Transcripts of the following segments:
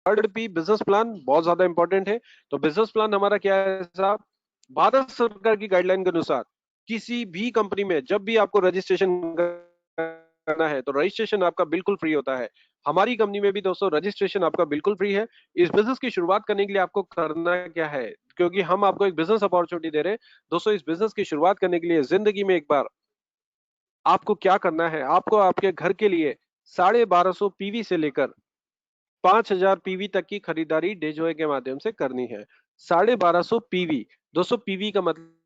Third P business plan बहुत ज्यादा important है। तो बिजनेस प्लान हमारा क्या है साहब, भारत सरकार की गाइडलाइन के अनुसार किसी भी कंपनी में जब भी आपको रजिस्ट्रेशन करना है तो रजिस्ट्रेशन आपका बिल्कुल फ्री होता है। हमारी कंपनी में भी दोस्तों रजिस्ट्रेशन आपका बिल्कुल फ्री है। इस बिजनेस की शुरुआत करने के लिए आपको करना क्या है, क्योंकि हम आपको एक बिजनेस अपॉर्चुनिटी दे रहे हैं दोस्तों। इस बिजनेस की शुरुआत करने के लिए जिंदगी में एक बार आपको क्या करना है, आपको आपके घर के लिए 1250 पीवी से लेकर 5000 पीवी तक की खरीदारी डेजोए के माध्यम से करनी है। 1250 पीवी, दोस्तों पीवी का मतलब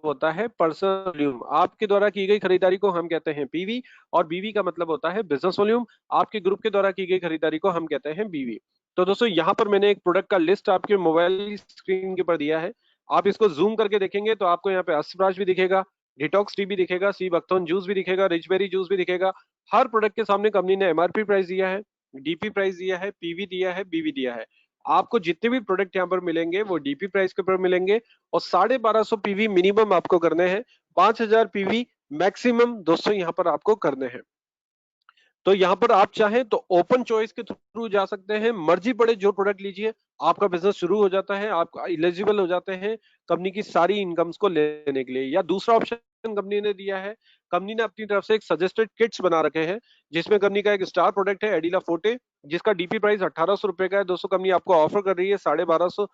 होता है पर्सनल वॉल्यूम। आपके द्वारा की गई खरीदारी को हम कहते हैं पीवी, और बीवी का मतलब होता है बिजनेस वॉल्यूम। आपके ग्रुप के द्वारा की गई खरीदारी को हम कहते हैं बीवी। तो दोस्तों यहाँ पर मैंने एक प्रोडक्ट का लिस्ट आपके मोबाइल स्क्रीन के ऊपर दिया है। आप इसको जूम करके देखेंगे तो आपको यहाँ पे अस्प्राश भी दिखेगा, डिटॉक्स टी भी दिखेगा, सी बकथोन जूस भी दिखेगा, रिचबेरी जूस भी दिखेगा। हर प्रोडक्ट के सामने कंपनी ने एमआरपी प्राइस दिया है, डीपी प्राइस दिया है, पीवी दिया है, बीवी दिया है। आपको जितने भी प्रोडक्ट यहाँ पर मिलेंगे वो डीपी प्राइस के ऊपर मिलेंगे, और 1250 पीवी मिनिमम आपको करने हैं, 5000 पीवी मैक्सिमम दोस्तों यहाँ पर आपको करने हैं। तो यहाँ पर आप चाहें तो ओपन चॉइस के थ्रू जा सकते हैं, मर्जी पड़े जो प्रोडक्ट लीजिए आपका बिजनेस शुरू हो जाता है, आप इलिजिबल हो जाते हैं कंपनी की सारी इनकम्स को लेने के लिए। या दूसरा ऑप्शन कंपनी ने दिया है, कंपनी ने अपनी तरफ से एक सजेस्टेड किट्स बना रखे हैं, जिसमें कंपनी का एक स्टार प्रोडक्ट है एडिला फोर्टे, जिसका डीपी प्राइस 1800 रुपए का है। दोस्तों कंपनी आपको ऑफर कर रही है 1250,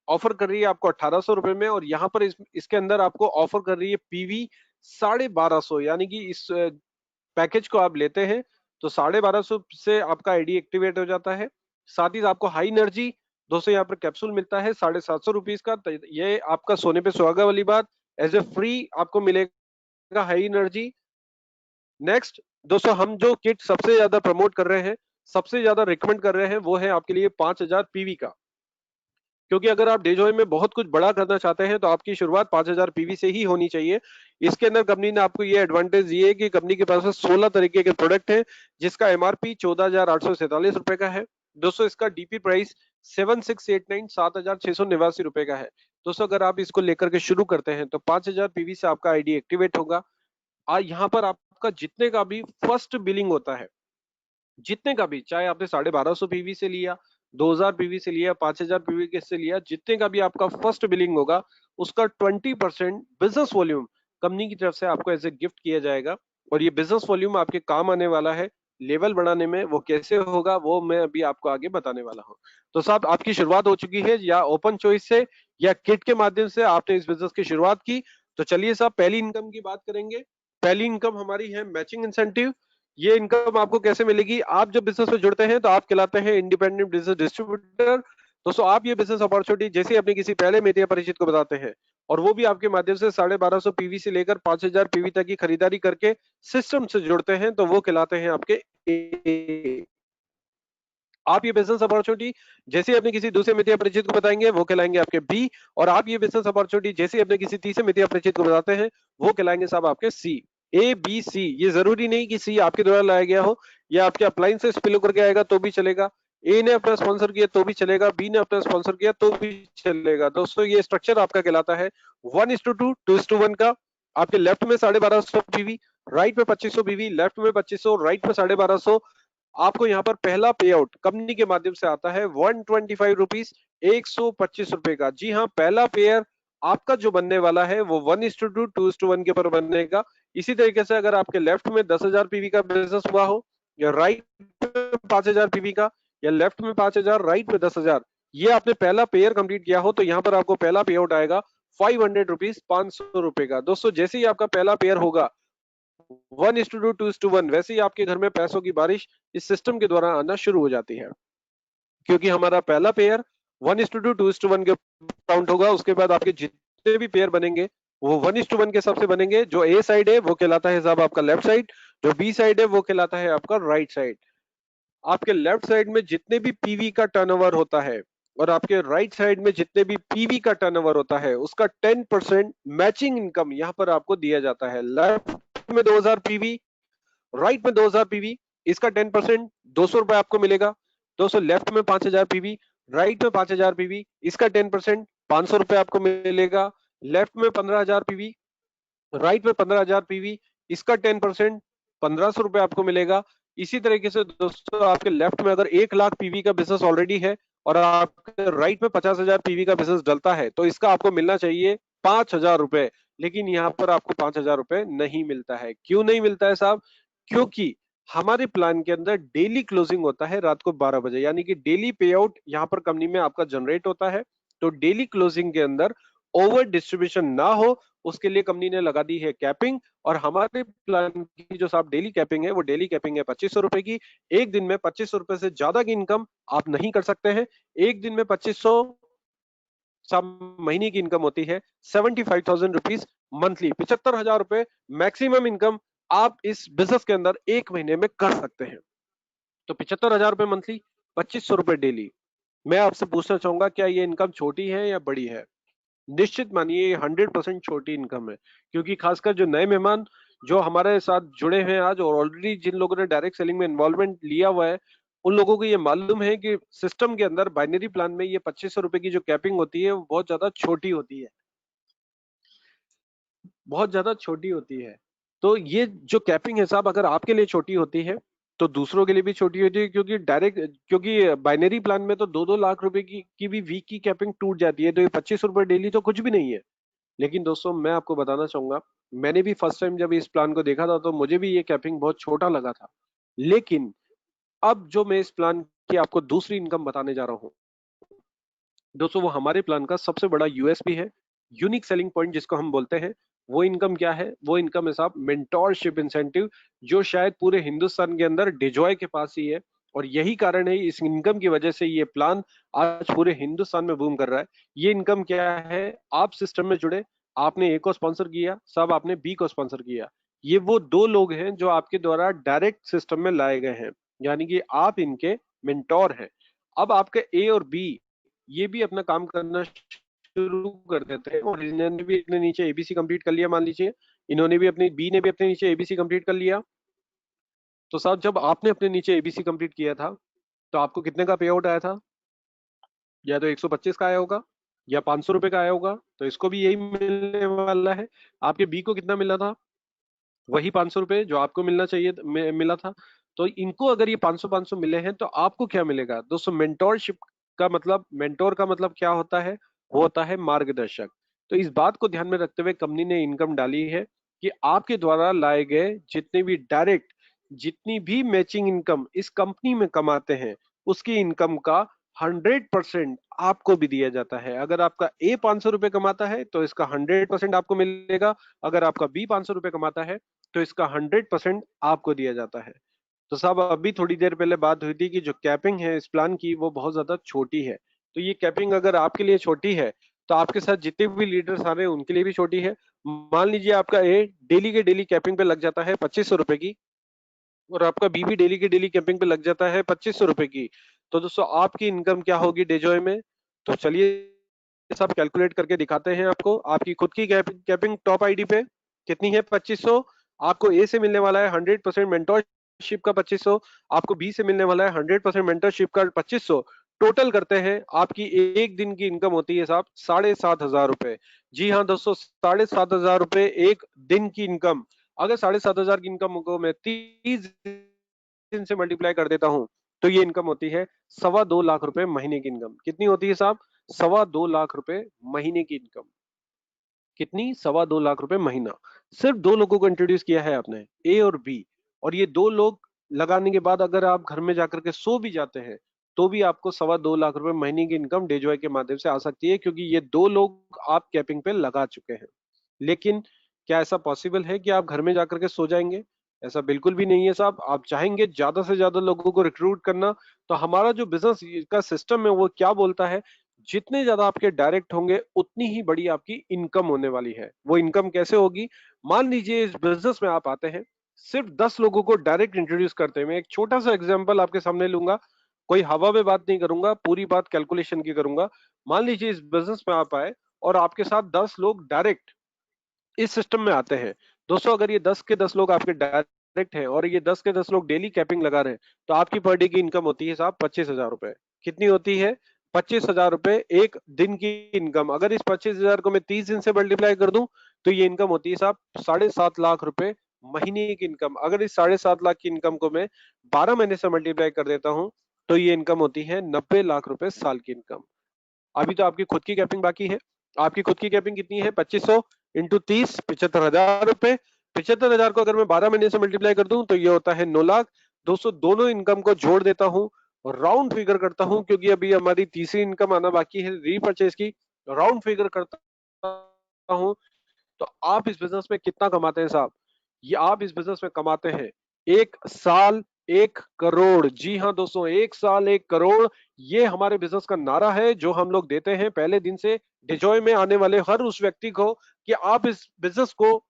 ऑफर कर रही है आपको 1800 रुपए में, और यहाँ पर इसके अंदर आपको ऑफर कर रही है पीवी 1250। यानी कि इस पैकेज को आप लेते हैं तो 1250 से आपका आईडी एक्टिवेट हो जाता है। साथ ही आपको हाई एनर्जी दोस्तों यहाँ पर कैप्सूल मिलता है 750 रुपीज का। तो ये आपका सोने पे सुहागा वाली बात, एज ए फ्री आपको मिलेगा हाई एनर्जी। नेक्स्ट दोस्तों, हम जो किट सबसे ज्यादा प्रमोट कर रहे हैं, सबसे ज्यादा रिकमेंड कर रहे हैं, वो है आपके लिए 5000 पीवी का। क्योंकि अगर आप डेजॉय में बहुत कुछ बड़ा करना चाहते हैं तो आपकी शुरुआत 5000 पीवी से ही होनी चाहिए। इसके अंदर कंपनी ने आपको ये एडवांटेज दिए है कि कंपनी के पास 16 तरीके के प्रोडक्ट हैं, जिसका एमआरपी 14,847 रुपए का है। दोस्तों इसका डीपी प्राइस 7689 7,689 रुपए का है। दोस्तों अगर आप इसको लेकर के शुरू करते हैं तो 5000 पीवी से आपका आईडी एक्टिवेट होगा। यहाँ पर आपका जितने का भी फर्स्ट बिलिंग होता है, जितने का भी, चाहे आपने 1250 पीवी से लिया, 2000 पीवी से लिया, 5000 पीवी के से लिया, जितने का भी आपका फर्स्ट बिलिंग होगा उसका 20% बिजनेस वॉल्यूम कंपनी की तरफ से आपको एज ए गिफ्ट किया जाएगा। और ये बिजनेस वॉल्यूम आपके काम आने वाला है लेवल बढ़ाने में। वो कैसे होगा वो मैं अभी आपको आगे बताने वाला हूँ। तो साहब आपकी शुरुआत हो चुकी है, या ओपन चॉइस से या किट के माध्यम से आपने इस बिजनेस की शुरुआत की। तो चलिए साहब पहली इनकम की बात करेंगे। पहली इनकम हमारी है मैचिंग इंसेंटिव। ये इनकम आपको कैसे मिलेगी, आप जब बिजनेस में जुड़ते हैं तो आप कहलाते हैं इंडिपेंडेंट बिजनेस डिस्ट्रीब्यूटर। दोस्तों आप ये बिजनेस अपॉर्चुनिटी जैसे अपने किसी पहले मित्र परिचित को बताते हैं, और वो भी आपके माध्यम से 1250 पीवी से लेकर 5000 पीवी तक की खरीदारी करके सिस्टम से जुड़ते हैं, तो वो कहलाते हैं आपके ए। आप ये बिजनेस अपॉर्चुनिटी जैसे अपने किसी दूसरे मित्र परिचित को बताएंगे वो कहलाएंगे आपके बी, और आप ये बिजनेस अपॉर्चुनिटी जैसे अपने किसी तीसरे मित्र परिचित को बताते हैं वो कहलाएंगे साहब आपके सी। ए बी सी, ये जरूरी नहीं कि सी आपके द्वारा लाया गया हो या आपके अपलाइन से स्पिल होकर के आएगा तो भी चलेगा। ए ने अपना स्पॉन्सर किया तो भी चलेगा, बी ने अपना स्पॉन्सर किया तो भी चलेगा। दोस्तों ये स्ट्रक्चर आपका कहलाता है 1:2, 2:1 का। आपके लेफ्ट में 1250 पीवी, राइट में 2500 पीवी, लेफ्ट में 2500, राइट में 1250। आपको यहाँ पर पहला पे आउट कंपनी के माध्यम से आता है 125 रुपीज, 125 रुपए का। जी हाँ, पहला पेयर आपका जो बनने वाला है वो 1:2, 2:1 के ऊपर बनेगा। इसी तरीके से अगर आपके लेफ्ट में 10,000 पीवी का बिजनेस हुआ हो, या राइट में 5,000 पीवी का, या लेफ्ट में 5,000 राइट में 10,000, ये आपने पहला पेयर कंप्लीट किया हो तो यहाँ पर आपको पहला पे आउट आएगा 500 रुपीज, 500 रुपए का। दोस्तों जैसे ही आपका पहला पेयर होगा 1:2, 2:1, वैसे ही आपके घर में पैसों की बारिश इस सिस्टम के द्वारा आना शुरू हो जाती है। क्योंकि हमारा पहला पेयर 1:2, 2:1 के काउंट होगा। उसके बाद आपके जितने भी पेयर बनेंगे वो 1:1 के हिसाब से बनेंगे। जो ए साइड है वो कहलाता है साहब आपका लेफ्ट साइड, जो बी साइड है वो कहलाता है आपका राइट साइड। आपके लेफ्ट साइड में जितने भी पीवी का टर्नओवर होता है और आपके राइट साइड में जितने भी पीवी का टर्नओवर होता है उसका 10% मैचिंग इनकम यहाँ पर आपको दिया जाता है। लेफ्ट में 2000 पीवी, राइट में 2000 पीवी, इसका 10% 200 रुपए आपको मिलेगा। दोस्तों लेफ्ट में 5000 पीवी, राइट में 5000 पीवी, इसका 10% 500 रुपए आपको मिलेगा। लेफ्ट में 15,000 पीवी, राइट में 15,000 पीवी, इसका 10% 1500 रुपए आपको मिलेगा। इसी तरीके से दोस्तों आपके लेफ्ट में अगर 1 लाख पीवी का बिजनेस ऑलरेडी है और आपके राइट में 50,000 पीवी का बिजनेस डलता है, तो इसका आपको मिलना चाहिए 5,000 रुपए। लेकिन यहाँ पर आपको 5,000 रुपए नहीं मिलता है। क्यों नहीं मिलता है साहब? क्योंकि हमारे प्लान के अंदर डेली क्लोजिंग होता है रात को 12 बजे, यानी कि डेली पे आउट यहाँ पर कंपनी में आपका जनरेट होता है। तो डेली क्लोजिंग के अंदर ओवर डिस्ट्रीब्यूशन ना हो, उसके लिए कंपनी ने लगा दी है कैपिंग। और हमारे प्लान की जो साहब डेली कैपिंग है, वो डेली कैपिंग है 2500 रुपए की। एक दिन में 2500 रुपए से ज्यादा की इनकम आप नहीं कर सकते हैं। एक दिन में 2500 साहब महीने की इनकम होती है 75,000 रुपीज मंथली, 75,000 रुपए मैक्सिमम इनकम आप इस बिजनेस के अंदर एक महीने में कर सकते हैं। तो 75,000 रुपए मंथली, 2500 रुपए डेली। मैं आपसे पूछना चाहूंगा, क्या ये इनकम छोटी है या बड़ी है? निश्चित मानिए ये 100% छोटी इनकम है। क्योंकि खासकर जो नए मेहमान जो हमारे साथ जुड़े हैं आज, और ऑलरेडी जिन लोगों ने डायरेक्ट सेलिंग में इन्वॉल्वमेंट लिया हुआ है, उन लोगों को ये मालूम है कि सिस्टम के अंदर बाइनरी प्लान में ये 2500 रुपए की जो कैपिंग होती है वो बहुत ज्यादा छोटी होती है, बहुत ज्यादा छोटी होती है। तो ये जो कैपिंग है साहब, अगर आपके लिए छोटी होती है तो दूसरों के लिए भी छोटी होती है। क्योंकि बाइनरी प्लान में तो 2-2 लाख रुपए की भी वीक की कैपिंग टूट जाती है। तो ये 25 रुपए डेली तो कुछ भी नहीं है। लेकिन दोस्तों मैं आपको बताना चाहूंगा, मैंने भी फर्स्ट टाइम जब इस प्लान को देखा था तो मुझे भी ये कैपिंग बहुत छोटा लगा था। लेकिन अब जो मैं इस प्लान की आपको दूसरी इनकम बताने जा रहा हूं दोस्तों, वो हमारे प्लान का सबसे बड़ा यूएसपी है, यूनिक सेलिंग पॉइंट जिसको हम बोलते हैं। वो इनकम क्या है? वो इनकम है साहब मेंटोरशिप इंसेंटिव, जो शायद पूरे हिंदुस्तान के अंदर डिजॉय के पास ही है। और यही कारण है, इस इनकम की वजह से ये प्लान आज पूरे हिंदुस्तान में बूम कर रहा है। ये इनकम क्या है? आप सिस्टम में जुड़े, आपने ए को स्पॉन्सर किया, साहब आपने बी को स्पॉन्सर किया। ये वो दो लोग हैं जो आपके द्वारा डायरेक्ट सिस्टम में लाए गए हैं, यानी कि आप इनके मेंटोर हैं। अब आपके ए और बी ये भी अपना काम करना शुरू कर देते हैं, और इन्होंने भी अपने नीचे एबीसी कंप्लीट कर लिया, मान लीजिए इन्होंने भी अपनी बी ने भी अपने नीचे एबीसी कंप्लीट कर लिया। तो साहब जब आपने अपने नीचे एबीसी कंप्लीट किया था तो आपको कितने का पे आउट आया था? या तो 125 का आया होगा या 500 रुपए का आया होगा। तो इसको भी यही मिलने वाला है। आपके बी को कितना मिला था? वही 500 रुपए जो आपको मिलना चाहिए मिला था। तो इनको अगर ये 500-500 मिले हैं तो आपको क्या मिलेगा दोस्तों? मेंटोरशिप का मतलब, मेंटोर का मतलब क्या होता है? वो होता है मार्गदर्शक। तो इस बात को ध्यान में रखते हुए कंपनी ने इनकम डाली है कि आपके द्वारा लाए गए जितने भी डायरेक्ट, जितनी भी मैचिंग इनकम इस कंपनी में कमाते हैं, उसकी इनकम का 100% आपको भी दिया जाता है। अगर आपका ए 500 रुपए कमाता है तो इसका 100% आपको मिलेगा। अगर आपका बी 500 रुपए कमाता है तो इसका 100% आपको दिया जाता है। तो साहब अभी थोड़ी देर पहले बात हुई थी कि जो कैपिंग है इस प्लान की वो बहुत ज्यादा छोटी है। तो ये कैपिंग अगर आपके लिए छोटी है तो आपके साथ जितने भी लीडर्स आ रहे हैं उनके लिए भी छोटी है। मान लीजिए आपका ए डेली के डेली कैपिंग पे लग जाता है 2500 रुपए की, और आपका बी भी डेली के डेली कैपिंग पे लग जाता है 2500 रुपए की। तो दोस्तों आपकी इनकम क्या होगी डेजॉय में? तो चलिए सब कैलकुलेट करके दिखाते हैं आपको। आपकी खुद की कैपिंग टॉप आईडी पे कितनी है? 2500। आपको ए से मिलने वाला है 100% मेंटोरशिप का 2500। आपको बी से मिलने वाला है 100% मेंटोरशिप का 2500। टोटल करते हैं, आपकी एक दिन की इनकम होती है साहब 7,500 रुपए। जी हाँ दोस्तों, 7,500 रुपए एक दिन की इनकम। अगर 7,500 की इनकम को मैं 30 दिन से मल्टीप्लाई कर देता हूं तो ये इनकम होती है 2.25 लाख रुपए महीने की इनकम। कितनी होती है साहब? 2.25 लाख रुपए महीने की इनकम। कितनी? 2.25 लाख रुपए महीना। सिर्फ दो लोगों को इंट्रोड्यूस किया है आपने, ए और बी। और ये दो लोग लगाने के बाद अगर आप घर में जाकर के सो भी जाते हैं तो भी आपको 2.25 लाख रुपए महीने की इनकम डेजॉय के माध्यम से आ सकती है, क्योंकि ये दो लोग आप कैपिंग पे लगा चुके हैं। लेकिन क्या ऐसा पॉसिबल है कि आप घर में जाकर के सो जाएंगे? ऐसा बिल्कुल भी नहीं है साहब। आप चाहेंगे ज्यादा से ज्यादा लोगों को रिक्रूट करना, तो हमारा जो बिजनेस का सिस्टम है वो क्या बोलता है, जितने ज्यादा आपके डायरेक्ट होंगे उतनी ही बड़ी आपकी इनकम होने वाली है। वो इनकम कैसे होगी? मान लीजिए इस बिजनेस में आप आते हैं, सिर्फ 10 लोगों को डायरेक्ट इंट्रोड्यूस करते हैं। मैं एक छोटा सा एग्जांपल आपके सामने लूंगा, कोई हवा में बात नहीं करूंगा, पूरी बात कैलकुलेशन की करूंगा। मान लीजिए इस बिजनेस में आप आए और आपके साथ 10 लोग डायरेक्ट इस सिस्टम में आते हैं। दोस्तों अगर ये 10 के 10 लोग आपके डायरेक्ट हैं और ये 10 के 10 लोग डेली कैपिंग लगा रहे हैं, तो आपकी पर डे की इनकम होती है साहब 25,000 रुपए। कितनी होती है? 25,000 रुपए एक दिन की इनकम। अगर इस 25,000 को मैं 30 दिन से मल्टीप्लाई कर दूं तो ये इनकम होती है साहब 7.5 लाख रुपए महीने की इनकम, अगर इस 7.5 लाख की इनकम को मैं 12 महीने से मल्टीप्लाई कर देता हूं तो ये इनकम होती है 90 लाख रुपए साल की इनकम। अभी तो आपकी खुद की कैपिंग बाकी है। आपकी खुद की कैपिंग कितनी है? 2500 इंटू 30, 75,000 रुपए। 75,000 को अगर मैं 12 महीने से मल्टीप्लाई कर दूं तो ये होता है 9 लाख। दोस्तों दोनों इनकम को जोड़ देता हूं और राउंड फिगर करता हूं, क्योंकि अभी हमारी तीसरी इनकम आना बाकी है रीपरचेज की। राउंड फिगर करता हूं तो आप इस बिजनेस में कितना कमाते हैं साहब? ये आप इस बिजनेस में कमाते हैं एक साल 1 करोड़। जी हाँ दोस्तों, एक साल 1 करोड़। ये हमारे बिजनेस का नारा है जो हम लोग देते हैं पहले दिन से डिजॉय में आने वाले हर उस व्यक्ति को, कि आप इस बिजनेस को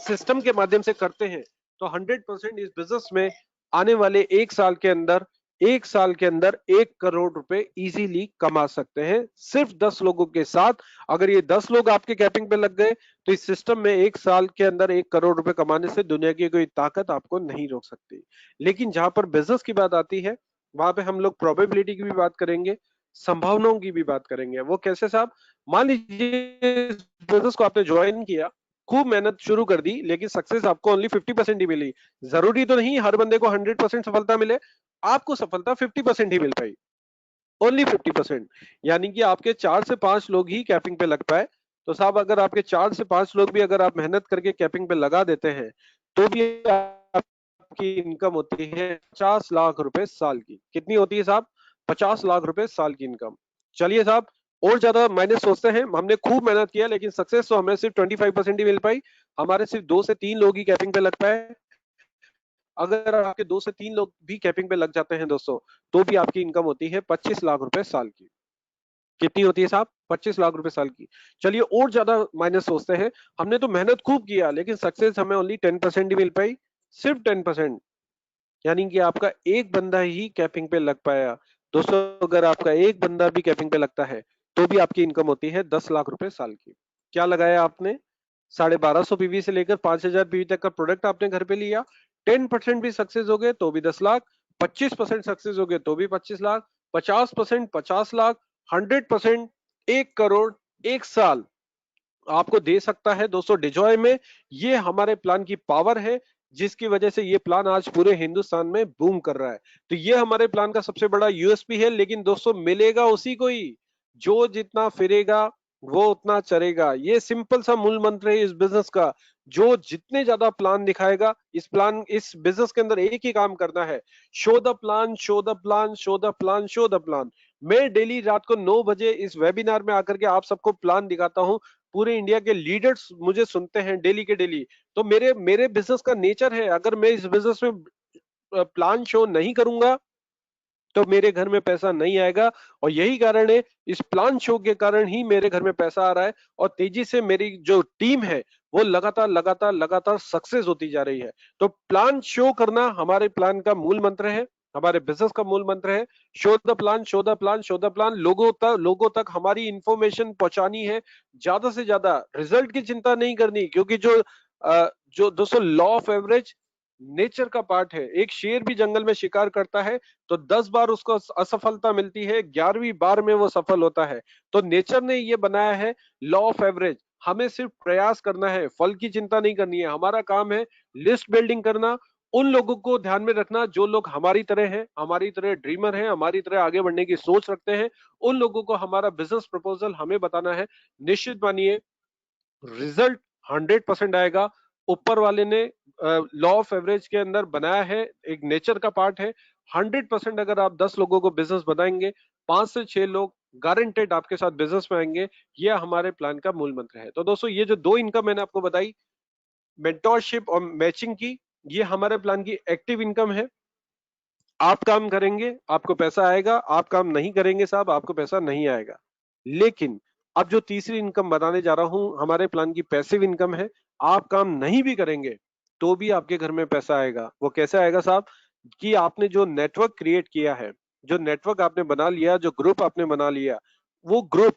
सिस्टम के माध्यम से करते हैं तो 100% इस बिजनेस में आने वाले एक साल के अंदर 1 करोड़ रुपए इजीली कमा सकते हैं सिर्फ 10 लोगों के साथ। अगर ये 10 लोग आपके कैपिंग पे लग गए तो इस सिस्टम में एक साल के अंदर 1 करोड़ रुपए कमाने से दुनिया की कोई ताकत आपको नहीं रोक सकती। लेकिन जहां पर बिजनेस की बात आती है वहां पे हम लोग प्रोबेबिलिटी की भी बात करेंगे, संभावनाओं की भी बात करेंगे। वो कैसे साहब? मान लीजिए बिजनेस को आपने ज्वाइन किया, खूब मेहनत शुरू कर दी, लेकिन सक्सेस आपको ओनली 50% ही मिली। जरूरी तो नहीं हर बंदे को 100% सफलता मिले, आपको सफलता 50% ही मिल पाई, ओनली 50%। यानी कि आपके 4 से 5 लोग ही कैपिंग पे लग पाए। तो साहब अगर आपके 4 से 5 लोग भी अगर आप मेहनत करके कैपिंग पे लगा देते हैं तो भी आपकी इनकम होती है 50 लाख रुपए साल की। कितनी होती है साहब? 50 लाख रुपए साल की इनकम। चलिए साहब, और ज्यादा मायने सोचते हैं। हमने खूब मेहनत किया लेकिन सक्सेस तो हमें सिर्फ 25% ही मिल पाई। हमारे सिर्फ 2 से 3 लोग ही कैपिंग पे लग पाए। अगर आपके 2 से 3 लोग भी कैपिंग पे लग जाते हैं दोस्तों तो भी आपकी इनकम होती है 25 लाख रुपए साल की। कितनी होती है साहब? 25 लाख रुपए साल की। चलिए और ज्यादा माइनस सोचते हैं। हमने तो मेहनत खूब किया लेकिन सक्सेस हमें ओनली 10% ही मिल पाई, सिर्फ 10%। यानी कि आपका एक बंदा ही कैपिंग पे लग पाया। दोस्तों अगर आपका एक बंदा भी कैपिंग पे लगता है तो भी आपकी इनकम होती है 10 लाख रुपए साल की। क्या लगाया आपने? 1250 पीवी से लेकर 5000 पीवी तक का प्रोडक्ट आपने घर पे लिया। 10% भी सक्सेस हो गए तो भी 10 लाख, 25% सक्सेस हो गए तो भी 25 लाख, 50% 50 लाख, 100% 1 करोड़ एक साल आपको दे सकता है दोस्तों डिजॉय में। ये हमारे प्लान की पावर है जिसकी वजह से ये प्लान आज पूरे हिंदुस्तान में बूम कर रहा है। तो ये हमारे प्लान का सबसे बड़ा यूएसपी है। लेकिन दोस्तों मिलेगा उसी को ही जो जितना फिरेगा वो उतना चरेगा। ये सिंपल सा मूल मंत्र है इस बिजनेस का। जो जितने ज्यादा प्लान दिखाएगा, इस बिजनेस के अंदर एक ही काम करना है, show the plan, show the plan, show the plan, show the plan. मैं डेली रात को 9 बजे इस वेबिनार में आकर के आप सबको प्लान दिखाता हूं। पूरे इंडिया के लीडर्स मुझे सुनते हैं डेली के डेली। तो मेरे मेरे बिजनेस का नेचर है, अगर मैं इस बिजनेस में प्लान शो नहीं करूंगा तो मेरे घर में पैसा नहीं आएगा। और यही कारण है, इस प्लान शो के कारण ही मेरे घर में पैसा आ रहा है और तेजी से मेरी जो टीम है वो लगातार लगातार लगातार सक्सेस होती जा रही है। तो प्लान शो करना हमारे प्लान का मूल मंत्र है, हमारे बिजनेस का मूल मंत्र है। Show the plan, show the plan, show the plan. लोगों तक हमारी इंफॉर्मेशन पहुंचानी है, ज्यादा से ज्यादा। रिजल्ट की चिंता नहीं करनी, क्योंकि जो दोस्तों लॉ ऑफ एवरेज नेचर का पार्ट है। एक शेर भी जंगल में शिकार करता है तो 10 बार उसको असफलता मिलती है, 11वीं बार में वो सफल होता है। तो नेचर ने ये बनाया है लॉ ऑफ एवरेज। हमें सिर्फ प्रयास करना है, फल की चिंता नहीं करनी है। हमारा काम है लिस्ट बिल्डिंग करना, उन लोगों को ध्यान में रखना जो लोग हमारी तरह हैं, हमारी तरह ड्रीमर हैं, हमारी तरह आगे बढ़ने की सोच रखते हैं। उन लोगों को हमारा बिजनेस प्रपोजल हमें बताना है। निश्चित मानिए रिजल्ट 100% आएगा। ऊपर वाले ने लॉ ऑफ एवरेज के अंदर बनाया है, एक नेचर का पार्ट है। 100% अगर आप 10 लोगों को बिजनेस बताएंगे, 5 से 6 लोग गारंटेड आपके साथ बिजनेस में आएंगे। यह हमारे प्लान का मूल मंत्र है। तो दोस्तों ये जो दो इनकम मैंने आपको बताई, मेंटोरशिप और मैचिंग की, ये हमारे प्लान की एक्टिव इनकम है। आप काम करेंगे आपको पैसा आएगा, आप काम नहीं करेंगे साहब आपको पैसा नहीं आएगा। लेकिन अब जो तीसरी इनकम बताने जा रहा हूं हमारे प्लान की पैसिव इनकम है। आप काम नहीं भी करेंगे तो भी आपके घर में पैसा आएगा। वो कैसे आएगा साहब? कि आपने जो नेटवर्क क्रिएट किया है, जो नेटवर्क आपने बना लिया, जो ग्रुप आपने बना लिया, वो ग्रुप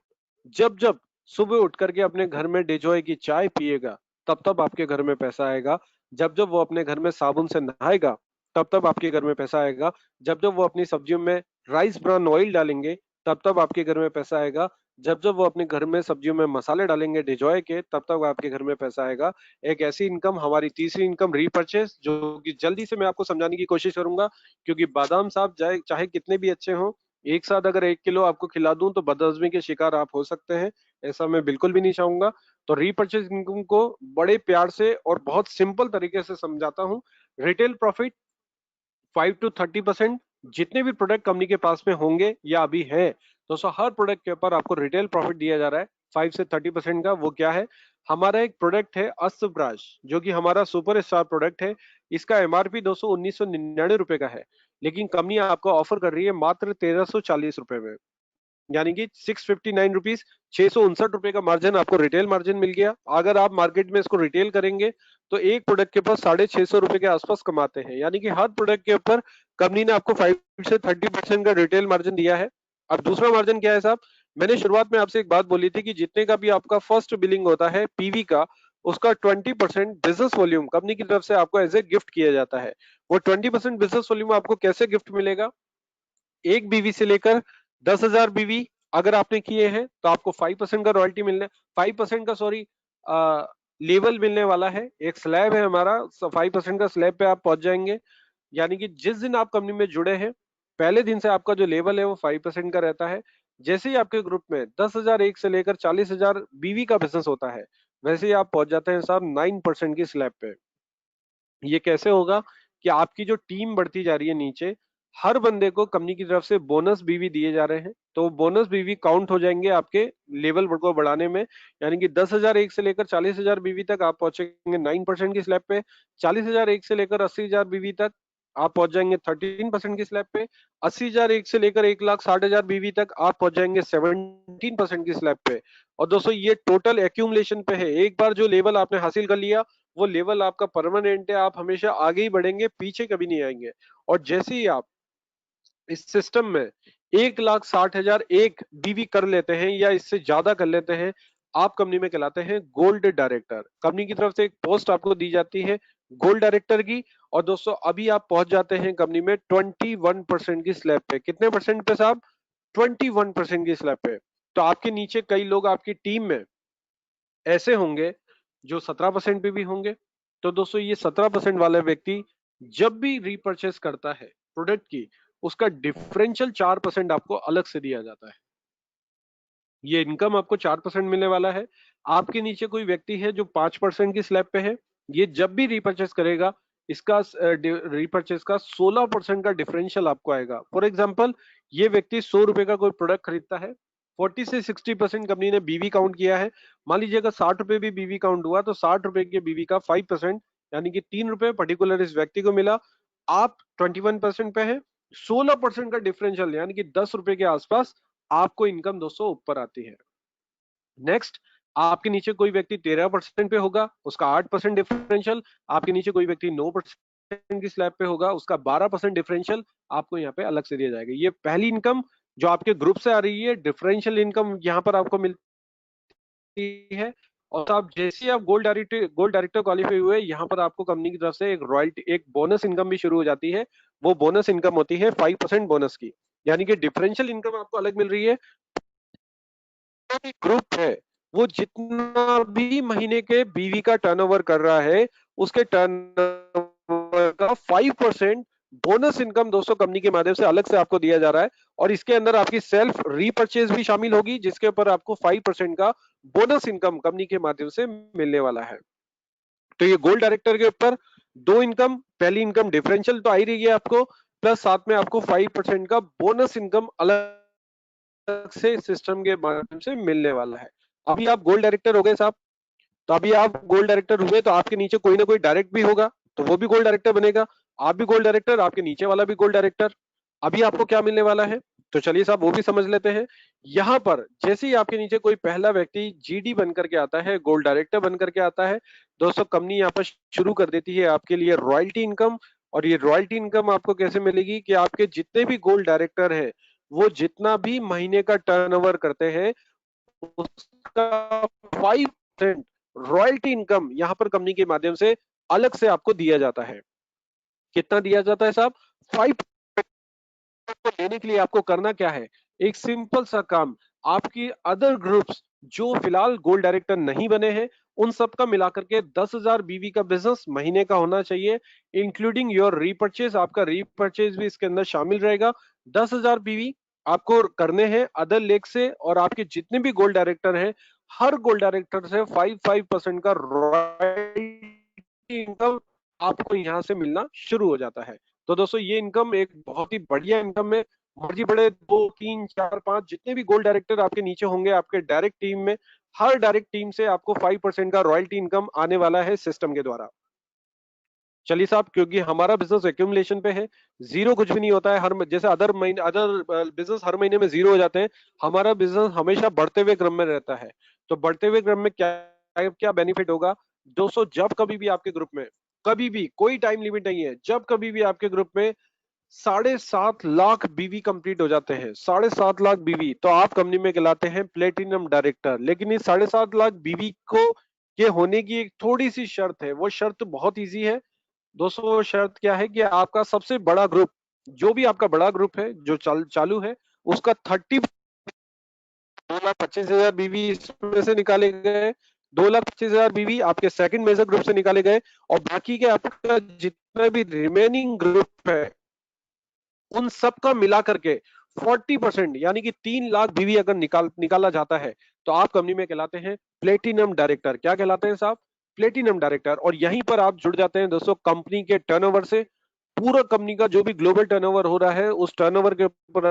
जब जब सुबह उठ करके अपने घर में डिजॉय की चाय पिएगा तब तब आपके घर में पैसा आएगा। जब जब वो अपने घर में साबुन से नहाएगा तब तब आपके घर में पैसा आएगा। जब जब वो अपनी सब्जियों में राइस ब्रान ऑयल डालेंगे तब तब आपके घर में पैसा आएगा। जब जब वो अपने घर में सब्जियों में मसाले डालेंगे डिजॉय के, तब तक आपके घर में पैसा आएगा। एक ऐसी इनकम, हमारी तीसरी इनकम रीपर्चेस, जो कि जल्दी से मैं आपको समझाने की कोशिश करूंगा, क्योंकि बादाम साहब चाहे चाहे कितने भी अच्छे हों, एक साथ अगर 1 किलो आपको खिला दूं तो बदहजमी के शिकार आप हो सकते हैं। ऐसा मैं बिल्कुल भी नहीं चाहूंगा। तो रीपर्चेज इनकम को बड़े प्यार से और बहुत सिंपल तरीके से समझाता हूँ। रिटेल प्रॉफिट 5 to 30%, जितने भी प्रोडक्ट कंपनी के पास में होंगे या अभी हैं, दोस्तों हर प्रोडक्ट के ऊपर आपको रिटेल प्रॉफिट दिया जा रहा है 5 से 30% का। वो क्या है? हमारा एक प्रोडक्ट है अस्त्रब्राश, जो कि हमारा सुपर स्टार प्रोडक्ट है। इसका एमआरपी दोस्तों 1999 रुपए का है, लेकिन कंपनी आपको ऑफर कर रही है मात्र 1340 रुपए में, यानी कि 659 रुपीज, 659 रुपए का मार्जिन आपको रिटेल मार्जिन मिल गया। अगर आप मार्केट में इसको रिटेल करेंगे तो एक प्रोडक्ट के ऊपर 650 रुपए के आसपास कमाते हैं, यानी कि हर प्रोडक्ट के ऊपर कंपनी ने आपको 5 से 30% का रिटेल मार्जिन दिया है। अब दूसरा मार्जिन क्या है साहब? मैंने शुरुआत में आपसे एक बात बोली थी कि जितने का भी आपका फर्स्ट बिलिंग होता है पीवी का, उसका 20% बिजनेस वॉल्यूम कंपनी की तरफ से आपको एज ए गिफ्ट किया जाता है। वो 20% बिजनेस वॉल्यूम आपको कैसे गिफ्ट मिलेगा? एक बीवी से लेकर 10,000 बीवी अगर आपने किए हैं तो आपको 5% का रॉयल्टी मिलने, 5% का, सॉरी, लेवल मिलने वाला है। एक स्लैब है हमारा, 5% का स्लैब पे आप पहुंच जाएंगे। यानी कि जिस दिन आप कंपनी में जुड़े हैं, पहले दिन से आपका जो लेवल है वो 5% का रहता है। जैसे ही आपके ग्रुप में 10,000 एक से लेकर 40,000 बीवी का बिजनेस होता है, वैसे ही आप पहुंच जाते हैं साहब 9% की स्लैब पे। ये कैसे होगा? कि आपकी जो टीम बढ़ती जा रही है नीचे, हर बंदे को कंपनी की तरफ से बोनस बीवी दिए जा रहे हैं, तो बोनस बीवी काउंट हो जाएंगे आपके लेवल को बढ़ाने में। यानी कि 10,000 एक से लेकर 40,000 बीवी तक आप पहुंचेंगे 9% की स्लैब पे। 40,000 एक से लेकर 80,000 बीवी तक आप पहुंच जाएंगे 13% की स्लैब पे। 80,000 एक से लेकर 1,60,000 बीवी तक आप पहुंच जाएंगे 17% की स्लैब पे। और दोस्तों ये टोटल एक्यूमुलेशन पे है। एक बार जो लेवल आपने हासिल कर लिया, वो लेवल आपका परमानेंट है, आप हमेशा आगे ही बढ़ेंगे, पीछे कभी नहीं आएंगे। और जैसे ही आप इस सिस्टम में 1,60,000 एक बीवी कर लेते हैं या इससे ज्यादा कर लेते हैं, आप कंपनी में कहलाते हैं गोल्ड डायरेक्टर। कंपनी की तरफ से एक पोस्ट आपको दी जाती है गोल्ड डायरेक्टर की। और दोस्तों अभी आप पहुंच जाते हैं कंपनी में 21% की स्लैब पे। कितने परसेंट पे साहब? 21% की स्लैब पे। तो आपके नीचे कई लोग आपकी टीम में ऐसे होंगे जो 17% पे भी होंगे। तो दोस्तों ये 17% वाला व्यक्ति जब भी रीपर्चेस करता है प्रोडक्ट की, उसका डिफरेंशियल 4% आपको अलग से दिया जाता है। ये इनकम आपको 4% मिलने वाला है। आपके नीचे कोई व्यक्ति है जो 5% की स्लैब पे है, ये जब भी रीपर्चेस करेगा, इसका रीपर्चेस का 16% का डिफरेंशियल आपको आएगा। फॉर एग्जाम्पल, ये व्यक्ति 100 रुपए का कोई प्रोडक्ट खरीदता है, 40 से 60% कंपनी ने बीवी काउंट किया है। मान लीजिए अगर 60 रुपए भी बीवी काउंट हुआ, तो 60 रुपए के बीवी का 5%, यानी कि 3 रुपए पर्टिकुलर इस व्यक्ति को मिला। आप 21% पे है, 16% का डिफरेंशियल यानी कि 10 रुपए के आसपास आपको इनकम दोस्तों ऊपर आती है। नेक्स्ट, आपके नीचे कोई व्यक्ति 13% पे होगा, उसका 8% डिफरेंशियल। आपके नीचे कोई व्यक्ति 9% की स्लैब पे होगा, उसका 12% डिफरेंशियल आपको यहाँ पे अलग से दिया जाएगा। ये पहली इनकम जो आपके ग्रुप से आ रही है, डिफरेंशियल इनकम यहाँ पर आपको मिलती है। और आप जैसे ही आप गोल्ड डायरेक्टर क्वालिफाई हुए, यहाँ पर आपको कंपनी की तरफ से एक रॉयल्टी, एक बोनस इनकम भी शुरू हो जाती है। वो बोनस इनकम होती है 5% बोनस की, यानी कि डिफरेंशियल इनकम आपको अलग मिल रही है। ग्रुप है, वो जितना भी महीने के बीवी का टर्नओवर कर रहा है, उसके टर्नओवर का 5% बोनस इनकम दोस्तों कंपनी के माध्यम से अलग से आपको दिया जा रहा है। और इसके अंदर आपकी सेल्फ रीपर्चेज भी शामिल होगी, जिसके ऊपर आपको 5% का बोनस इनकम कंपनी के माध्यम से मिलने वाला है। तो ये गोल्ड डायरेक्टर के ऊपर दो इनकम, पहली इनकम डिफरेंशियल तो आ ही रही है आपको, प्लस साथ में आपको 5% का बोनस इनकम अलग से सिस्टम के माध्यम से मिलने वाला है। अभी आप गोल्ड डायरेक्टर हो गए साहब, तो अभी आप गोल्ड डायरेक्टर हुए तो आपके नीचे कोई ना कोई डायरेक्ट भी होगा, तो वो भी गोल्ड डायरेक्टर बनेगा। आप भी गोल्ड डायरेक्टर, आपके नीचे वाला भी गोल्ड डायरेक्टर। अभी आपको क्या मिलने वाला है? तो चलिए साहब वो भी समझ लेते हैं। यहाँ पर जैसे ही आपके नीचे कोई पहला व्यक्ति जीडी बनकर के आता है, गोल्ड डायरेक्टर बनकर के आता है, दोस्तों कंपनी यहाँ पर शुरू कर देती है आपके लिए रॉयल्टी इनकम। और ये रॉयल्टी इनकम आपको कैसे मिलेगी? कि आपके जितने भी गोल्ड डायरेक्टर हैं, वो जितना भी महीने का टर्नओवर करते हैं, उसका 5% रॉयल्टी इनकम यहाँ पर कंपनी के माध्यम से अलग से आपको दिया जाता है। कितना दिया जाता है साहब? 5% को लेने के लिए आपको करना क्या है? एक सिंपल सा काम, आपकी अदर ग्रुप्स जो फिलहाल गोल्ड डायरेक्टर नहीं बने हैं, उन सब का मिलाकर के 10,000 बीवी का बिजनेस महीने का होना चाहिए, इंक्लूडिंग योर रीपर्चेज। आपका रीपर्चेज भी इसके अंदर शामिल रहेगा। 10,000 बीवी आपको करने हैं अदर लेग से, और आपके जितने भी गोल्ड डायरेक्टर हैं, हर गोल्ड डायरेक्टर से 5% का रॉयल्टी इनकम आपको यहां से मिलना शुरू हो जाता है। तो दोस्तों ये इनकम एक बहुत ही बढ़िया इनकम है। मर्जी बड़े 2 3 4 5 जितने भी गोल्ड डायरेक्टर आपके नीचे होंगे आपके डायरेक्ट टीम में, हर डायरेक्ट टीम से आपको 5% का रॉयल्टी इनकम आने वाला है सिस्टम के द्वारा। चलिए साहब, क्योंकि हमारा बिजनेस एक्यूमुलेशन पे है, जीरो कुछ भी नहीं होता है। हर जैसे अदर महीने अदर बिजनेस हर महीने में जीरो हो जाते हैं, हमारा बिजनेस हमेशा बढ़ते हुए क्रम में रहता है। तो बढ़ते हुए क्रम में क्या क्या बेनिफिट होगा दोस्तों? जब कभी भी आपके ग्रुप में, कभी भी कोई टाइम लिमिट नहीं है, जब कभी भी आपके ग्रुप में 7.5 लाख बीवी कंप्लीट हो जाते हैं, 7.5 लाख बीवी, तो आप कंपनी में कहलाते हैं प्लेटिनम डायरेक्टर। लेकिन इस 7.5 लाख बीवी को के होने की एक थोड़ी सी शर्त है। वो शर्त बहुत इजी है दोस्तों। वो शर्त क्या है कि आपका सबसे बड़ा ग्रुप, जो भी आपका बड़ा ग्रुप है जो चालू है, उसका 2,25,000 बीवी इसमें से निकाले गए, 2,25,000 बीवी आपके सेकंड मेजर ग्रुप से निकाले गए, और बाकी के आपका जितना भी रिमेनिंग ग्रुप है उन सब का मिला करके 40% यानी कि 3 लाख बीवी अगर निकाला जाता है, तो आप कंपनी में कहलाते हैं प्लेटिनम डायरेक्टर। क्या कहलाते हैं साहब? Platinum director. और यहीं पर आप जुड़ जाते हैं दोस्तों कंपनी के टर्नओवर से। पूरा कंपनी का जो भी ग्लोबल टर्नओवर हो रहा है, उस टर्नओवर के ऊपर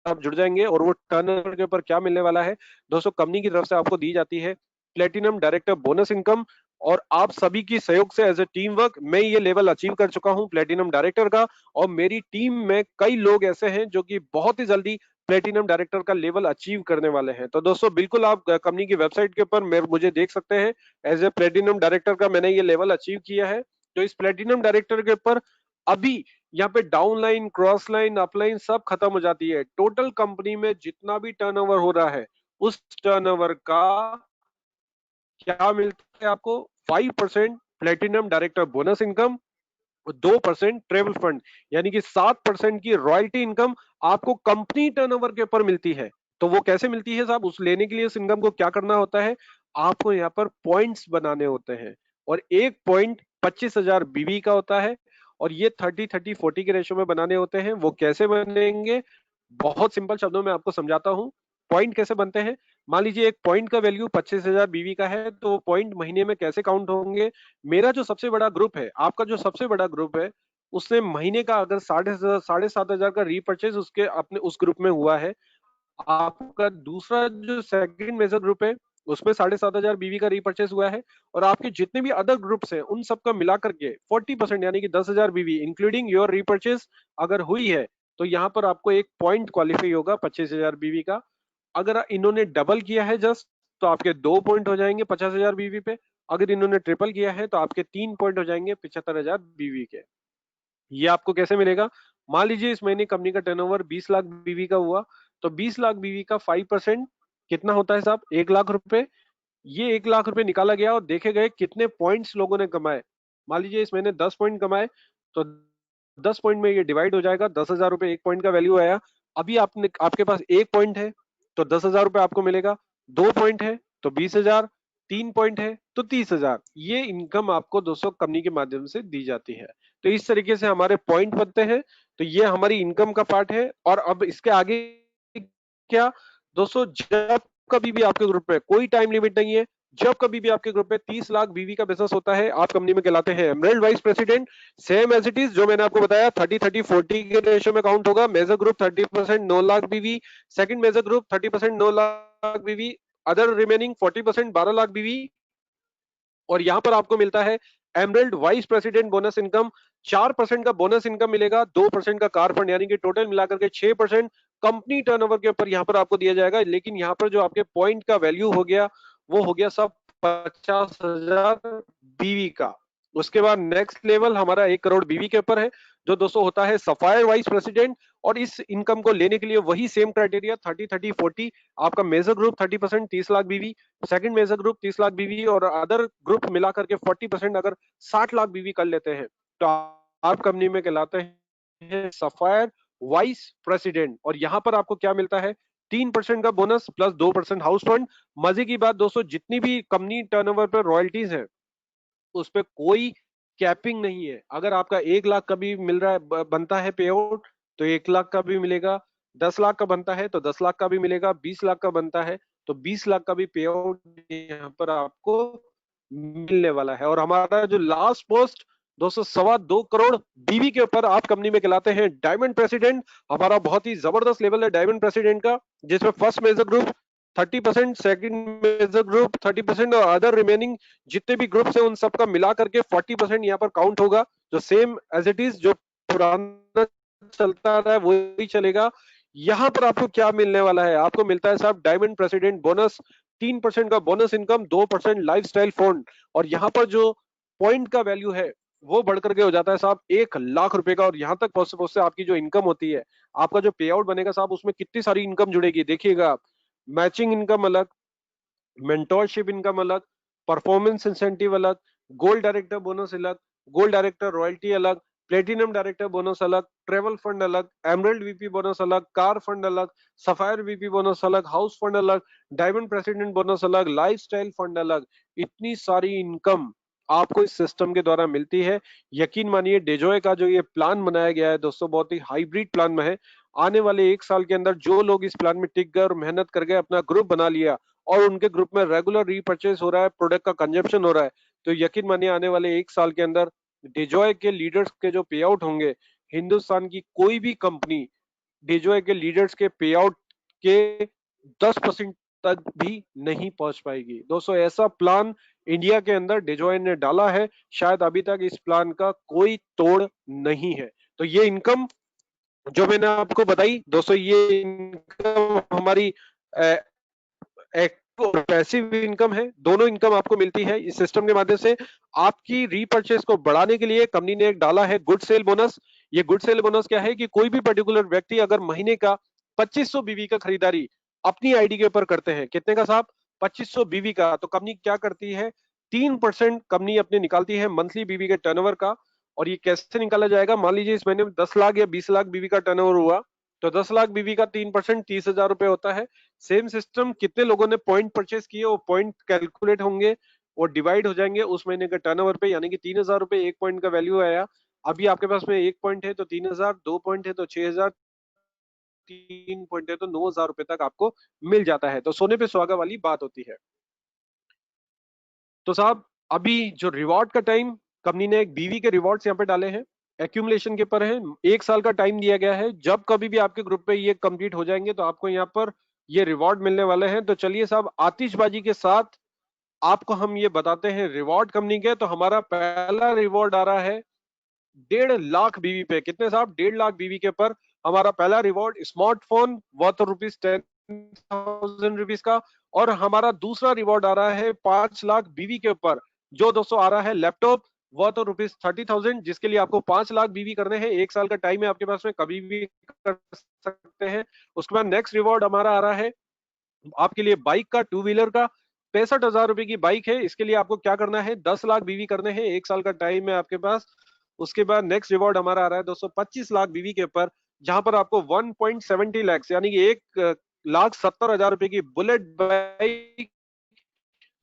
आप जुड़ जाएंगे। और वो टर्नओवर के ऊपर क्या मिलने वाला है दोस्तों? कंपनी की तरफ से आपको दी जाती है प्लेटिनम डायरेक्टर बोनस इनकम। और आप सभी की सहयोग से एज ए टीम वर्क मैं ये लेवल अचीव कर चुका हूं प्लेटिनम डायरेक्टर का। और मेरी टीम में कई लोग ऐसे हैं जो कि बहुत ही जल्दी प्लेटिनम डायरेक्टर का लेवल अचीव करने वाले हैं। तो दोस्तों बिल्कुल आप कंपनी की वेबसाइट के ऊपर मुझे देख सकते हैं, एज ए प्लेटिनम डायरेक्टर का मैंने ये लेवल अचीव किया है। तो इस प्लेटिनम डायरेक्टर के ऊपर अभी यहाँ पे down line, cross line, upline सब खत्म हो जाती है। टोटल कंपनी में जितना भी टर्नओवर हो रहा है, उस टर्नओवर का क्या मिलता है आपको? 5% platinum director bonus income, 2% travel fund, यानी कि 7% की रॉयल्टी इनकम आपको कंपनी टर्नओवर के ऊपर मिलती है। तो वो कैसे मिलती है साहब? उस लेने के लिए उस इनकम को क्या करना होता है? आपको यहाँ पर पॉइंट्स बनाने होते हैं। और एक पॉइंट 25,000 बीवी का होता है। और ये 30-30-40 के रेशो में बनाने होते हैं। वो कैसे बनेंगे? बहुत सिंपल शब्दों में आपको समझाता हूं। पॉइंट कैसे बनते हैं? मान लीजिए एक पॉइंट का वैल्यू 25,000 बीवी का है, तो पॉइंट महीने में कैसे काउंट होंगे? मेरा जो सबसे बड़ा ग्रुप है, आपका जो सबसे बड़ा ग्रुप है, उसने महीने का अगर 7,500 का रीपरचेज उसके अपने उस ग्रुप में हुआ है, आपका दूसरा जो सेकंड मेजर ग्रुप है उसमें 7,500 बीवी का रीपरचेज हुआ है, और आपके जितने भी अदर ग्रुप्स हैं उन सबका मिलाकर के 40% यानी कि 10,000 बीवी इंक्लूडिंग योर रीपरचेज अगर हुई है, तो यहाँ पर आपको एक पॉइंट क्वालिफाई होगा 25,000 बीवी का। अगर इन्होंने डबल किया है जस्ट, तो आपके 2 पॉइंट हो जाएंगे 50,000 बीवी पे। अगर इन्होंने ट्रिपल किया है तो आपके 3 पॉइंट हो जाएंगे 75,000 बीवी के। ये आपको कैसे मिलेगा? मान लीजिए इस महीने कंपनी का टर्नओवर 20 लाख बीवी का हुआ, तो 20 लाख बीवी का 5% कितना होता है साहब? 1 लाख रुपए। ये 1 लाख रुपए निकाला गया और देखे गए कितने पॉइंट्स लोगों ने कमाए। मान लीजिए इस महीने 10 पॉइंट कमाए, तो 10 पॉइंट में ये डिवाइड हो जाएगा। 10,000 रुपए एक पॉइंट का वैल्यू आया। अभी आपने आपके पास एक पॉइंट है तो 10,000 रुपए आपको मिलेगा। 2 पॉइंट है तो 20,000। 3 पॉइंट है तो 30,000। ये इनकम आपको 200 कंपनी के माध्यम से दी जाती है। तो इस तरीके से हमारे पॉइंट बनते हैं। तो ये हमारी इनकम का पार्ट है। और अब इसके आगे क्या दोस्तों? जब कभी भी आपके ग्रुप में कोई टाइम लिमिट नहीं है, जब कभी भी आपके ग्रुप में 30 लाख बीवी का बिजनेस होता है, आप कंपनी में कहलाते हैं emerald vice president. Same as it is जो मैंने आपको बताया 30-30-40 के रेशियो में काउंट होगा। मेजर ग्रुप 30% 9 लाख बीवी, सेकंड मेजर ग्रुप 30% 9 लाख बीवी, अदर रिमेनिंग 40% 12 लाख बीवी। और यहां पर आपको मिलता है emerald vice president bonus income. 4% का बोनस इनकम मिलेगा, 2% का कार फंड, यानी कि टोटल मिलाकर के 6% कंपनी टर्नओवर के ऊपर यहां पर आपको दिया जाएगा। लेकिन यहां पर जो आपके पॉइंट का वैल्यू हो गया, वो हो गया सब 50,000 बीवी का। उसके बाद नेक्स्ट लेवल हमारा 1 करोड़ बीवी के ऊपर है, जो दोस्तों होता है सफायर वाइस प्रेसिडेंट। और इस इनकम को लेने के लिए वही सेम क्राइटेरिया 30-30-40। आपका मेजर ग्रुप 30% 30 लाख बीवी, सेकंड मेजर ग्रुप 30 लाख बीवी, और अदर ग्रुप मिला करके 40% अगर 60 लाख बीवी कर लेते हैं, तो आप कंपनी में कहलाते हैं सफायर वाइस प्रेसिडेंट। और यहां पर आपको क्या मिलता है? 3% का बोनस प्लस 2% हाउस फंड। मजे की बात दोस्तों, जितनी भी कंपनी टर्नओवर पर रॉयल्टीज है उस पे कोई कैपिंग नहीं है। अगर आपका 1 लाख का भी मिल रहा है, बनता है पे आउट, तो 1 लाख का भी मिलेगा। 10 लाख का बनता है तो 10 लाख का भी मिलेगा। 20 लाख का बनता है तो 20 लाख का भी पे आउट यहाँ पर आपको मिलने वाला है। और हमारा जो लास्ट पोस्ट दोस्तों 2.25 करोड़ बीवी के ऊपर आप कंपनी में कहलाते हैं डायमंड प्रेसिडेंट। हमारा बहुत ही जबरदस्त लेवल है डायमंड प्रेसिडेंट का, जिसमें first major group 30%, second major group 30% और अदर रिमेनिंग जितने भी ग्रुप्स हैं उन सबका मिला करके 40% यहाँ पर काउंट होगा। जो सेम एज इट इज जो पुराना चलता रहा है वही चलेगा। यहाँ पर आपको क्या मिलने वाला है? आपको मिलता है साहब डायमंड प्रेसिडेंट बोनस, 3% का बोनस इनकम, 2% लाइफस्टाइल फंड। और यहाँ पर जो पॉइंट का वैल्यू है वो बढ़कर के हो जाता है साहब 1 लाख रुपए का। और यहाँ तक पहुंचते पहुंचते आपकी जो इनकम होती है, आपका जो पे आउट बनेगा साहब, उसमें कितनी सारी इनकम जुड़ेगी देखिएगा आप। मैचिंग इनकम अलग, मेंटोरशिप इनकम अलग, परफॉर्मेंस इंसेंटिव अलग, गोल्ड डायरेक्टर बोनस अलग, गोल्ड डायरेक्टर रॉयल्टी अलग, प्लेटिनम डायरेक्टर बोनस अलग, ट्रेवल फंड अलग, एमरल्ड वीपी बोनस अलग, कार फंड अलग, सफायर वीपी बोनस अलग, हाउस फंड अलग, डायमंड प्रेसिडेंट बोनस अलग, लाइफस्टाइल फंड अलग। इतनी सारी इनकम आपको इस सिस्टम के द्वारा मिलती है। यकीन मानिए डेजॉय का जो ये प्लान बनाया गया है दोस्तों, बहुत ही हाइब्रिड प्लान में है। आने वाले 1 साल के अंदर जो लोग इस प्लान में टिक गए और मेहनत कर गए, अपना ग्रुप बना लिया और उनके ग्रुप में रेगुलर रीपर्चेस हो रहा है, प्रोडक्ट का कंजप्शन हो रहा है, तो यकीन मानिए आने वाले 1 साल के अंदर डिजॉय के लीडर्स के जो पे आउट होंगे, हिंदुस्तान की कोई भी कंपनी डिजॉय के लीडर्स के पे आउट के 10% तक भी नहीं पहुंच पाएगी। दोस्तों ऐसा प्लान इंडिया के अंदर डिजॉय ने डाला है, शायद अभी तक इस प्लान का कोई तोड़ नहीं है। तो ये इनकम जो मैंने आपको बताई दोस्तों, ये इनकम हमारी एक्टिव और पैसिव इनकम है, दोनों इनकम आपको मिलती है इस सिस्टम के माध्यम से। आपकी रीपर्चेस को बढ़ाने के लिए कंपनी ने एक डाला है गुड सेल बोनस। ये गुड सेल बोनस क्या है कि कोई भी पर्टिकुलर व्यक्ति अगर महीने का 2500 बीवी का खरीदारी अपनी आईडी के ऊपर करते हैं, कितने का साहब? 2500 बीवी का, तो कंपनी क्या करती है, 3% कंपनी अपने निकालती है मंथली बीवी के टर्नओवर का। और ये कैसे निकाला जाएगा? मान लीजिए इस महीने में 10 लाख या 20 लाख बीवी का टर्नओवर हुआ, तो 10 लाख बीवी का 3% 30,000 रुपए होता है। सेम सिस्टम, कितने लोगों ने पॉइंट परचेस किए वो पॉइंट कैलकुलेट होंगे और डिवाइड हो जाएंगे उस महीने के टर्नओवर पे, यानी कि 3,000 रुपए एक पॉइंट का वैल्यू आया। अभी आपके पास में 1 पॉइंट है तो 3,000, 2 पॉइंट है तो 6,000, 3 पॉइंट है तो 9,000 रुपए तक आपको मिल जाता है। तो सोने पे सुहागा वाली बात होती है। तो साहब अभी जो रिवॉर्ड का टाइम, कंपनी ने एक बीवी के रिवॉर्ड्स यहाँ पे डाले हैं, एक्यूमुलेशन के पर है। 1 साल का टाइम दिया गया है, जब कभी भी आपके ग्रुप पे ये कंप्लीट हो जाएंगे तो आपको यहाँ पर ये रिवॉर्ड मिलने वाले हैं। तो चलिए साहब आतिशबाजी के साथ आपको हम ये बताते हैं रिवॉर्ड कंपनी के। तो हमारा पहला रिवॉर्ड आ रहा है 1.5 लाख बीवी पे। कितने साहब? 1.5 लाख बीवी के ऊपर हमारा पहला रिवॉर्ड स्मार्टफोन वर्थ ₹10,000 का। और हमारा दूसरा रिवॉर्ड आ रहा है 5 लाख बीवी के ऊपर, जो दोस्तों आ रहा है लैपटॉप वर्थ ₹30,000, जिसके लिए आपको 5 लाख बीवी करने हैं। 1 साल का टाइम है आपके पास में, कभी भी कर सकते हैं। उसके बाद नेक्स्ट रिवॉर्ड हमारा आ रहा है आपके लिए बाइक का, 2 व्हीलर का, 65,000 रुपए की बाइक है। इसके लिए आपको क्या करना है? 10 लाख बीवी करने हैं, 1 साल का टाइम है आपके पास। उसके बाद नेक्स्ट रिवॉर्ड हमारा आ रहा है दोस्तों 25 लाख बीवी के ऊपर, जहां पर आपको 1.70 लाख यानी कि 1,70,000 रुपए की बुलेट बाइक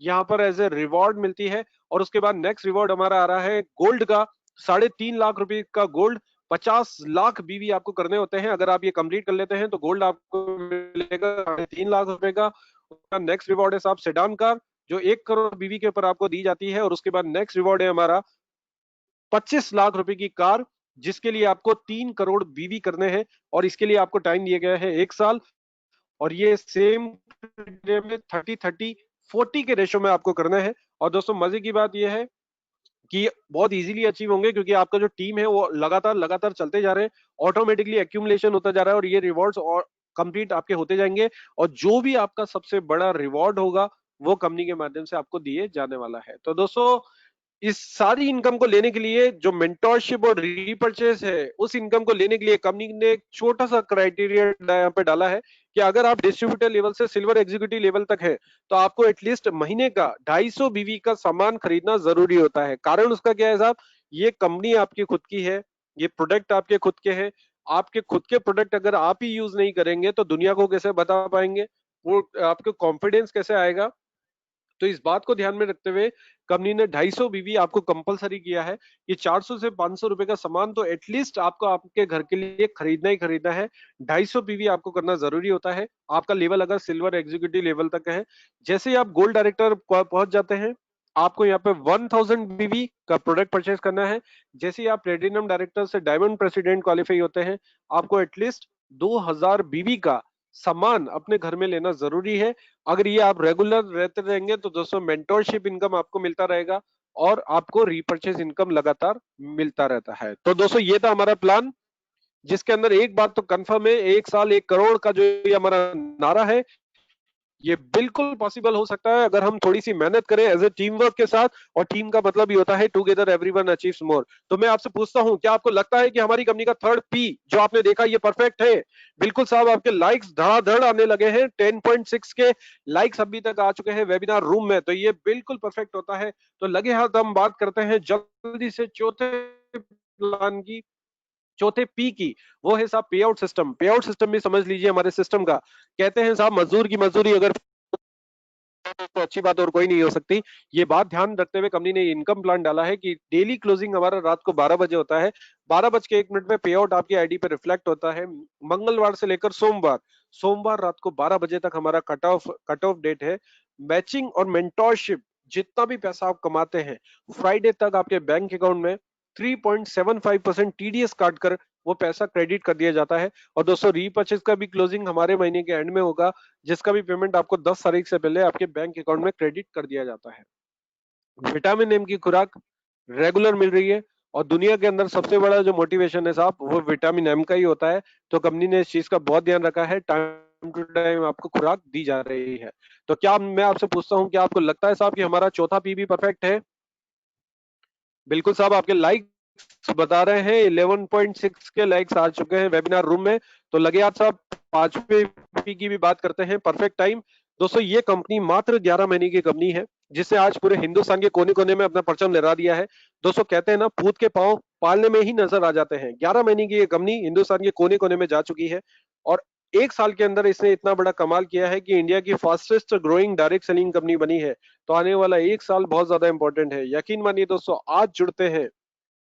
यहाँ पर एज ए रिवॉर्ड मिलती है। और उसके बाद नेक्स्ट रिवॉर्ड हमारा आ रहा है गोल्ड का, 3.5 लाख रुपए का गोल्ड। 50 लाख बीवी आपको करने होते हैं, अगर आप ये कंप्लीट कर लेते हैं तो गोल्ड आपको मिलेगा 3.5 लाख रुपए का। नेक्स्ट रिवॉर्ड है साहब सेडान कार, जो 1 करोड़ बीवी के ऊपर आपको दी जाती है। और उसके बाद नेक्स्ट रिवॉर्ड है हमारा 25 लाख रुपए की कार, जिसके लिए आपको 3 करोड़ बीवी करने हैं। और इसके लिए आपको टाइम दिया गया है 1 साल। और ये सेम 30-30-40 के रेशो में आपको करना है। और दोस्तों मजे की बात यह है कि बहुत इजीली अचीव होंगे, क्योंकि आपका जो टीम है वो लगातार लगातार चलते जा रहे हैं, ऑटोमेटिकली एक्यूमुलेशन होता जा रहा है और ये रिवॉर्ड्स और कंप्लीट आपके होते जाएंगे। और जो भी आपका सबसे बड़ा रिवॉर्ड होगा वो कंपनी के माध्यम से आपको दिए जाने वाला है। तो दोस्तों इस सारी इनकम को लेने के लिए जो मेंटोरशिप और रीपर्चेस है, उस इनकम को लेने के लिए कंपनी ने एक छोटा सा क्राइटेरिया यहाँ पे डाला है कि अगर आप डिस्ट्रीब्यूटर लेवल से सिल्वर एग्जीक्यूटिव लेवल तक है तो आपको एटलीस्ट महीने का 250 बीवी का सामान खरीदना जरूरी होता है। कारण उसका क्या है साहब? ये कंपनी आपकी खुद की है, ये प्रोडक्ट आपके खुद के हैं, आपके खुद के प्रोडक्ट अगर आप ही यूज नहीं करेंगे तो दुनिया को कैसे बता पाएंगे, वो आपको कॉन्फिडेंस कैसे आएगा। तो इस बात को ध्यान में रखते हुए कंपनी ने 250 बीवी आपको कंपलसरी किया है कि 400 से 500 रुपए का सामान तो एटलीस्ट आपको आपके घर के लिए खरीदना ही खरीदना है। 250 बीवी आपको करना जरूरी होता है। आपका लेवल अगर सिल्वर एग्जीक्यूटिव लेवल तक है, जैसे ही आप गोल्ड डायरेक्टर पहुंच जाते हैं, आपको यहाँ पे 1000 बीवी का प्रोडक्ट परचेज करना है। जैसे ही आप प्लेटिनम डायरेक्टर से डायमंड प्रेसिडेंट क्वालिफाई होते हैं, आपको एटलीस्ट 2000 बीवी का सामान अपने घर में लेना जरूरी है। अगर ये आप रेगुलर रहते रहेंगे तो दोस्तों मेंटोरशिप इनकम आपको मिलता रहेगा और आपको रीपर्चेज इनकम लगातार मिलता रहता है। तो दोस्तों ये था हमारा प्लान, जिसके अंदर एक बात तो कंफर्म है, 1 साल 1 करोड़ का जो ये हमारा नारा है, ये बिल्कुल पॉसिबल हो सकता है अगर हम थोड़ी सी मेहनत करें एज ए टीम वर्क के साथ। और टीम का मतलब ही होता है टुगेदर एवरीवन अचीव्स मोर। तो मैं आपसे पूछता हूं, क्या आपको लगता है कि हमारी कंपनी का थर्ड पी जो आपने देखा ये परफेक्ट है? बिल्कुल साहब, आपके लाइक्स धड़ाधड़ आने लगे हैं। 10.6 के लाइक्स अभी तक आ चुके हैं वेबिनार रूम में, तो ये बिल्कुल परफेक्ट होता है। तो लगे हाथ हम बात करते हैं जल्दी से चौथे प्लान की, चौथे पी की। वो है साहब पे आउट सिस्टम। पे आउट सिस्टम भी समझ लीजिए हमारे सिस्टम का। कहते हैं साहब मजदूर की मजदूरी अगर तो अच्छी बात और कोई नहीं हो सकती। ये बात ध्यान रखते हुए कंपनी ने इनकम प्लान डाला है कि डेली क्लोजिंग हमारा रात को 12 बजे होता है। 12 बज के 1 मिनट में पे आउट आपकी आईडी पे रिफ्लेक्ट होता है। मंगलवार से लेकर सोमवार, सोमवार रात को 12 बजे तक हमारा कट ऑफ डेट है। मैचिंग और मेंटोरशिप, जितना भी पैसा आप कमाते हैं फ्राइडे तक आपके बैंक अकाउंट में 3.75% टीडीएस काट कर वो पैसा क्रेडिट कर दिया जाता है। और दोस्तों रीपर्चेज का भी क्लोजिंग हमारे महीने के एंड में होगा, जिसका भी पेमेंट आपको 10 तारीख से पहले आपके बैंक अकाउंट में क्रेडिट कर दिया जाता है। विटामिन एम की खुराक रेगुलर मिल रही है, और दुनिया के अंदर सबसे बड़ा जो मोटिवेशन है साहब वो विटामिन एम का ही होता है। तो कंपनी ने इस चीज का बहुत ध्यान रखा है, टाइम टू टाइम आपको खुराक दी जा रही है। तो क्या मैं आपसे पूछता हूं, क्या आपको लगता है साहब कि हमारा चौथा पीबी परफेक्ट है? बिल्कुल साहब, आपके लाइक्स बता रहे हैं 11.6 के लाइक्स आ चुके हैं वेबिनार रूम में। तो लगे आप साहब पांचवे पी की भी बात करते हैं, परफेक्ट टाइम। दोस्तों ये कंपनी मात्र 11 महीने की कंपनी है, जिसने आज पूरे हिंदुस्तान के कोने कोने में अपना परचम लहरा दिया है। दोस्तों कहते हैं ना, पूत के पांव पालने में ही नजर आ जाते हैं। 11 महीने की ये कंपनी हिंदुस्तान के कोने कोने में जा चुकी है, और 1 साल के अंदर इसने इतना बड़ा कमाल किया है कि इंडिया की fastest growing direct selling company बनी है। तो आने वाला 1 साल बहुत ज्यादा इंपॉर्टेंट है। यकीन मानिए दोस्तों, आज जुड़ते हैं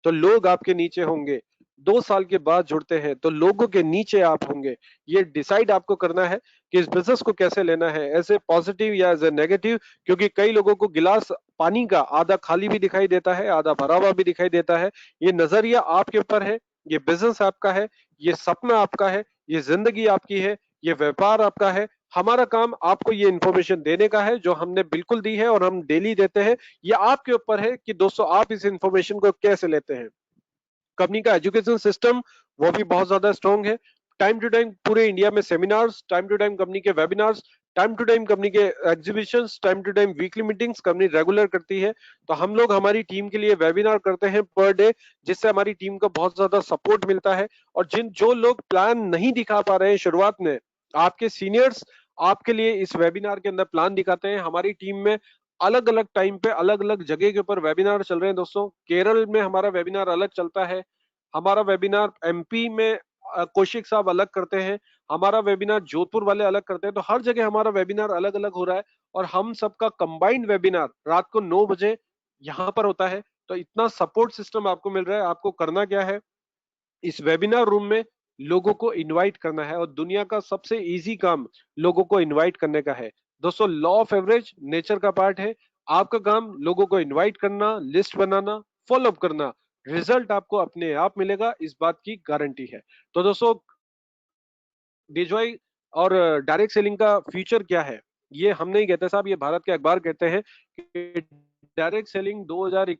तो लोग आपके नीचे होंगे, 2 साल के बाद जुड़ते हैं तो लोगों के नीचे आप होंगे। ये डिसाइड आपको करना है कि इस बिजनेस को कैसे लेना है, एज ए पॉजिटिव या एज ए नेगेटिव। क्योंकि कई लोगों को गिलास पानी का आधा खाली भी दिखाई देता है, आधा भरा हुआ भी दिखाई देता है। ये नजरिया आपके ऊपर है, ये बिजनेस आपका है, ये सपना आपका है, ये जिंदगी आपकी है, ये व्यापार आपका है। हमारा काम आपको ये इंफॉर्मेशन देने का है जो हमने बिल्कुल दी है और हम डेली देते हैं। ये आपके ऊपर है कि दोस्तों आप इस इंफॉर्मेशन को कैसे लेते हैं। कंपनी का एजुकेशन सिस्टम वो भी बहुत ज्यादा स्ट्रांग है। टाइम टू टाइम पूरे इंडिया में seminars, time to time company के webinars, time to time company के exhibitions, time to time weekly meetings company regular करती है। तो हम लोग हमारी टीम के लिए वेबिनार करते हैं पर डे, जिससे हमारी टीम को बहुत ज्यादा सपोर्ट मिलता है। और जो लोग प्लान नहीं दिखा पा रहे हैं शुरुआत में, आपके सीनियर्स आपके लिए इस वेबिनार के अंदर प्लान दिखाते हैं। हमारी टीम में अलग अलग टाइम पे अलग अलग जगह के ऊपर वेबिनार चल रहे हैं दोस्तों। केरल में हमारा वेबिनार अलग चलता है, हमारा वेबिनार एमपी में कौशिक साहब अलग करते हैं, हमारा वेबिनार जोधपुर वाले अलग करते हैं। तो हर जगह हमारा वेबिनार अलग अलग हो रहा है, और हम सबका कंबाइंड वेबिनार रात को 9 बजे यहाँ पर होता है। तो इतना सपोर्ट सिस्टम आपको मिल रहा है। आपको करना क्या है, इस वेबिनार रूम में लोगों को इनवाइट करना है, और दुनिया का सबसे इजी काम लोगों को इनवाइट करने का है। दोस्तों लॉ ऑफ एवरेज नेचर का पार्ट है। आपका काम लोगों को इनवाइट करना, लिस्ट बनाना, फॉलो अप करना। रिजल्ट आपको अपने आप मिलेगा, इस बात की गारंटी है। तो दोस्तों डिजॉय और डायरेक्ट सेलिंग का फ्यूचर क्या है, ये हम नहीं कहते साहब, ये भारत के अखबार कहते हैं कि डायरेक्ट सेलिंग 2021